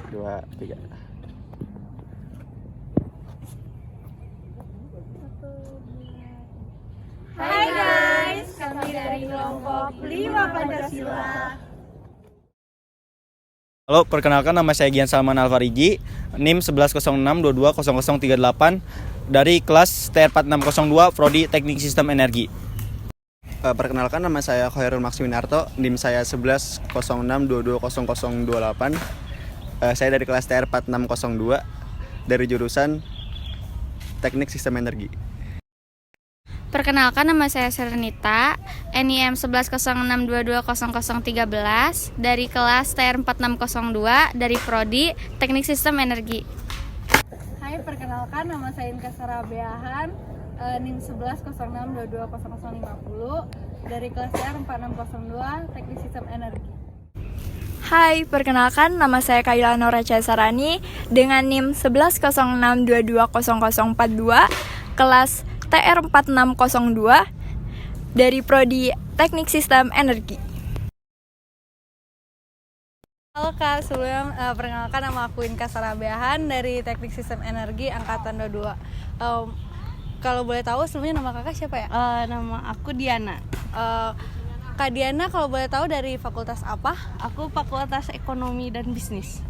2, 3. Hai guys, kami dari kelompok 5 Pancasila. Halo, perkenalkan nama saya Gian Salman Alfariji, NIM 1106220038 dari kelas TR4602 Prodi Teknik Sistem Energi. Perkenalkan nama saya Khairul Maksiminarto, NIM saya 1106220028. Saya dari kelas TR4602 dari jurusan Teknik Sistem Energi. Perkenalkan nama saya Serenita, NIM 1106220013 dari kelas TR4602 dari Prodi Teknik Sistem Energi. Hai, perkenalkan nama saya Inka Sarabeahan, NIM 1106220050 dari kelas TR4602 Teknik Sistem Energi. Hai, perkenalkan nama saya Kaila Nora Cesarani dengan NIM 1106220042 kelas TR4602 dari Prodi Teknik Sistem Energi. Halo Kak, sebelumnya perkenalkan nama aku Inka Sarabeahan dari Teknik Sistem Energi Angkatan 22. Kalau boleh tahu sebelumnya nama kakak siapa ya? Nama aku Diana. Kak Diana, kalau boleh tahu dari fakultas apa? Aku Fakultas Ekonomi dan Bisnis.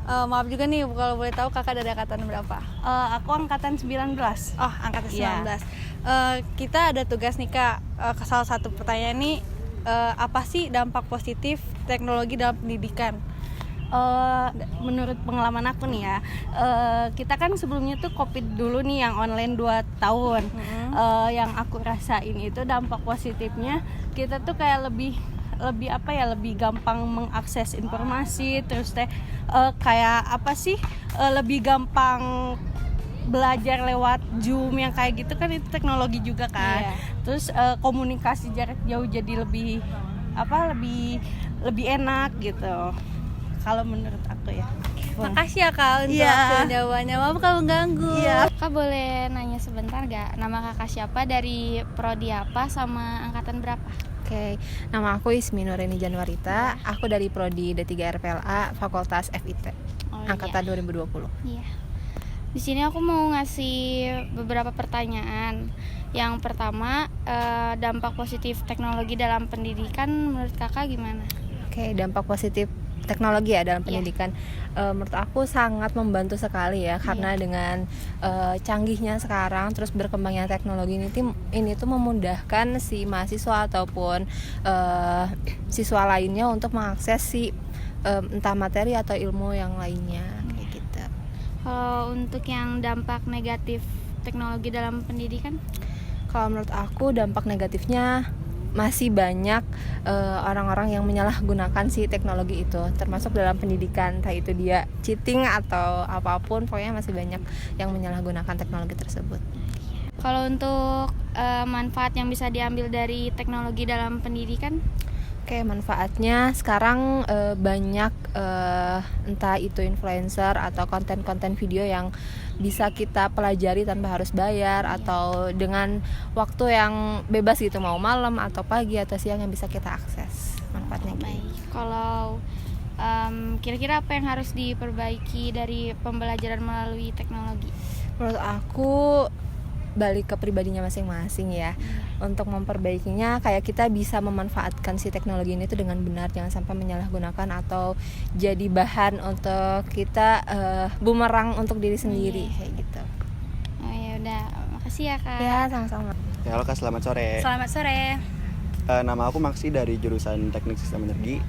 Maaf juga nih kalau boleh tahu kakak dari angkatan berapa? Aku angkatan 19. Oh, angkatan 19. Iya. Kita ada tugas nih Kak. Salah satu pertanyaan nih, apa sih dampak positif teknologi dalam pendidikan? Menurut pengalaman aku nih ya, kita kan sebelumnya tuh COVID dulu nih yang online 2 tahun. Yang aku rasain itu dampak positifnya kita tuh kayak lebih gampang mengakses informasi, terus lebih gampang belajar lewat Zoom yang kayak gitu kan, itu teknologi juga kan. Iya. Terus komunikasi jarak jauh jadi lebih enak gitu. Kalau menurut aku ya. Makasih ya Kak untuk jawabannya. Maaf kalau ganggu. Kak boleh nanya sebentar gak? Nama kakak siapa, dari Prodi apa, sama angkatan berapa? Oke, nama aku Ismi Nureni Januarita. Aku dari Prodi D3 RPLA, Fakultas FIT, angkatan 2020. Iya. Di sini aku mau ngasih beberapa pertanyaan. Yang pertama, dampak positif teknologi dalam pendidikan menurut kakak gimana? Oke, dampak positif teknologi ya dalam pendidikan. Menurut aku sangat membantu sekali ya, karena dengan canggihnya sekarang, terus berkembangnya teknologi ini tuh memudahkan si mahasiswa ataupun siswa lainnya untuk mengakses entah materi atau ilmu yang lainnya kayak gitu. Kalau untuk yang dampak negatif teknologi dalam pendidikan? Kalau menurut aku dampak negatifnya masih banyak orang-orang yang menyalahgunakan si teknologi itu, termasuk dalam pendidikan, entah itu dia cheating atau apapun, pokoknya masih banyak yang menyalahgunakan teknologi tersebut. Kalau untuk manfaat yang bisa diambil dari teknologi dalam pendidikan? Oke, manfaatnya sekarang banyak entah itu influencer atau konten-konten video yang bisa kita pelajari tanpa harus bayar, atau dengan waktu yang bebas gitu, mau malam atau pagi atau siang, yang bisa kita akses. Manfaatnya gitu. Kalau kira-kira apa yang harus diperbaiki dari pembelajaran melalui teknologi? Menurut aku balik ke pribadinya masing-masing ya. Untuk memperbaikinya, kayak kita bisa memanfaatkan si teknologi ini tuh dengan benar, jangan sampai menyalahgunakan atau jadi bahan untuk kita bumerang untuk diri sendiri kayak gitu. Oh ya udah, makasih ya Kak. Ya, sama-sama. Ya, halo Kak, selamat sore. Selamat sore. Nama aku Maksi dari jurusan Teknik Sistem Energi.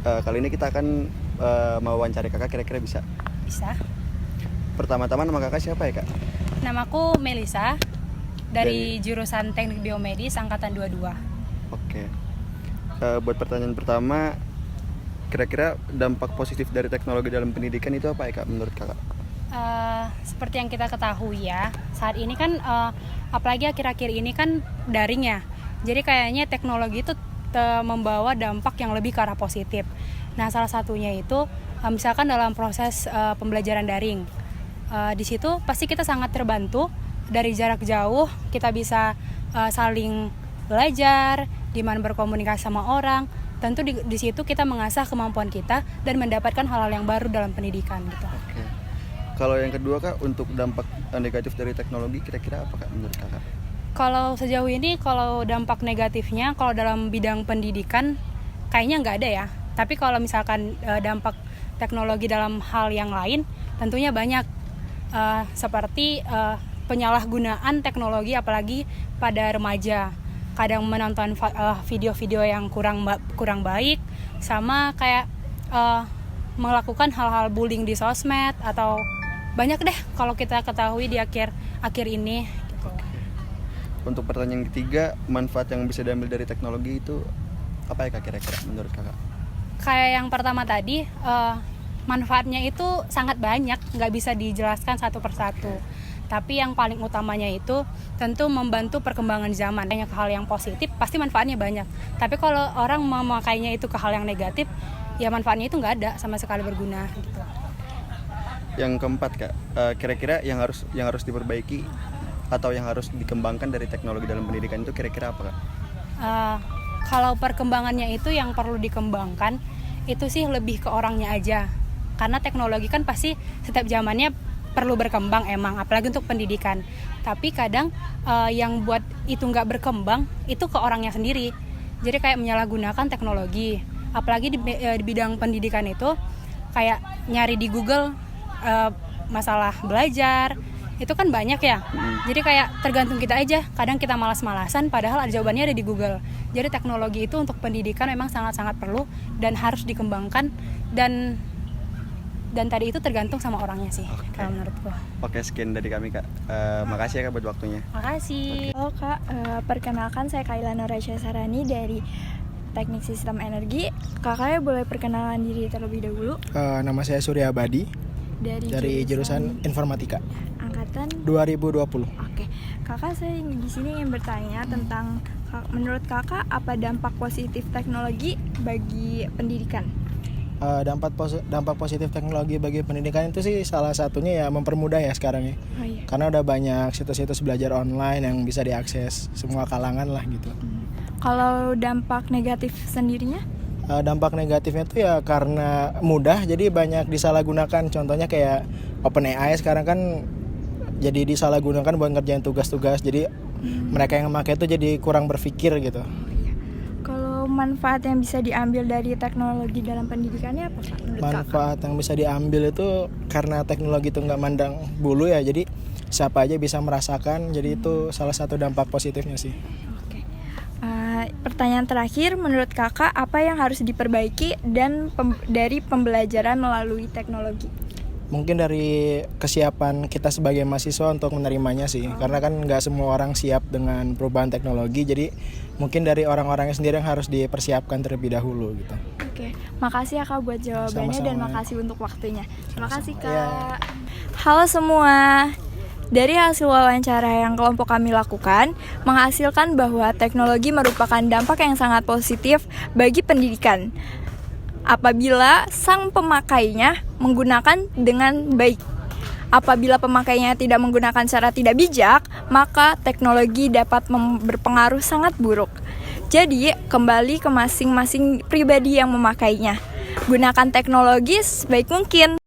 Kali ini kita akan mewawancari kakak, kira-kira bisa? Bisa. Pertama-tama nama kakak siapa ya Kak? Namaku Melisa dari jurusan Teknik Biomedis angkatan 22. Oke. Buat pertanyaan pertama, kira-kira dampak positif dari teknologi dalam pendidikan itu apa ya Kak menurut kakak? Seperti yang kita ketahui ya, saat ini kan apalagi akhir-akhir ini kan daring ya. Jadi kayaknya teknologi itu membawa dampak yang lebih ke arah positif. Nah, salah satunya itu misalkan dalam proses pembelajaran daring. Di situ pasti kita sangat terbantu dari jarak jauh, kita bisa saling belajar, gimana berkomunikasi sama orang. tentu di situ kita mengasah kemampuan kita dan mendapatkan hal-hal yang baru dalam pendidikan gitu. Oke. Kalau yang kedua Kak, untuk dampak negatif dari teknologi kira-kira apa Kak menurut Kakak? Kalau sejauh ini, kalau dampak negatifnya, kalau dalam bidang pendidikan kayaknya nggak ada ya. Tapi kalau misalkan dampak teknologi dalam hal yang lain, tentunya banyak. Seperti penyalahgunaan teknologi, apalagi pada remaja. Kadang menonton video-video yang kurang baik, sama kayak melakukan hal-hal bullying di sosmed, atau banyak deh kalau kita ketahui di akhir ini. Untuk pertanyaan ketiga, manfaat yang bisa diambil dari teknologi itu apa ya Kak kira-kira menurut Kakak? Kayak yang pertama tadi, manfaatnya itu sangat banyak, nggak bisa dijelaskan satu persatu. Tapi yang paling utamanya itu tentu membantu perkembangan zaman. Banyak hal yang positif, pasti manfaatnya banyak. Tapi kalau orang memakainya itu ke hal yang negatif, ya manfaatnya itu nggak ada, sama sekali berguna gitu. Yang keempat Kak, kira-kira yang harus diperbaiki atau yang harus dikembangkan dari teknologi dalam pendidikan itu kira-kira apa Kak? Kalau perkembangannya itu yang perlu dikembangkan itu sih lebih ke orangnya aja. Karena teknologi kan pasti setiap zamannya perlu berkembang emang, apalagi untuk pendidikan. Tapi kadang yang buat itu nggak berkembang itu ke orangnya sendiri. Jadi kayak menyalahgunakan teknologi. Apalagi di bidang pendidikan itu kayak nyari di Google masalah belajar. Itu kan banyak ya, jadi kayak tergantung kita aja. Kadang kita malas-malasan, padahal jawabannya ada di Google. Jadi teknologi itu untuk pendidikan memang sangat-sangat perlu dan harus dikembangkan, dan tadi itu tergantung sama orangnya sih. Kalau menurutku. Oke, sekian dari kami Kak. Makasih ya Kak buat waktunya. Makasih. Halo Kak, perkenalkan saya Kaila Noracha Sarani dari Teknik Sistem Energi. Kakaknya boleh perkenalan diri terlebih dahulu. Nama saya Surya Abadi dari jurusan Informatika. Angkatan 2020. Oke, kakak saya di sini ingin bertanya tentang menurut kakak apa dampak positif teknologi bagi pendidikan? Dampak positif teknologi bagi pendidikan itu sih salah satunya ya mempermudah ya sekarang ya. Oh, iya. Karena udah banyak situs-situs belajar online yang bisa diakses semua kalangan lah gitu. Kalau dampak negatif sendirinya? Dampak negatifnya tuh ya karena mudah jadi banyak disalahgunakan. Contohnya kayak OpenAI sekarang kan jadi disalahgunakan buat ngerjain tugas-tugas. Jadi mereka yang memakai itu jadi kurang berpikir gitu. Kalau manfaat yang bisa diambil dari teknologi dalam pendidikannya apa Pak? Manfaat yang bisa diambil itu karena teknologi itu nggak mandang bulu ya. Jadi siapa aja bisa merasakan. Jadi itu salah satu dampak positifnya sih. Pertanyaan terakhir, menurut kakak apa yang harus diperbaiki dan dari pembelajaran melalui teknologi? Mungkin dari kesiapan kita sebagai mahasiswa untuk menerimanya sih. Karena kan nggak semua orang siap dengan perubahan teknologi. Jadi mungkin dari orang-orangnya sendiri yang harus dipersiapkan terlebih dahulu gitu. Oke, makasih ya Kak buat jawabannya. Sama-sama. Dan makasih untuk waktunya. Terima kasih Kak. Ya. Halo semua. Dari hasil wawancara yang kelompok kami lakukan, menghasilkan bahwa teknologi merupakan dampak yang sangat positif bagi pendidikan apabila sang pemakainya menggunakan dengan baik. Apabila pemakainya tidak menggunakan secara tidak bijak, maka teknologi dapat berpengaruh sangat buruk. Jadi, kembali ke masing-masing pribadi yang memakainya. Gunakan teknologi sebaik mungkin.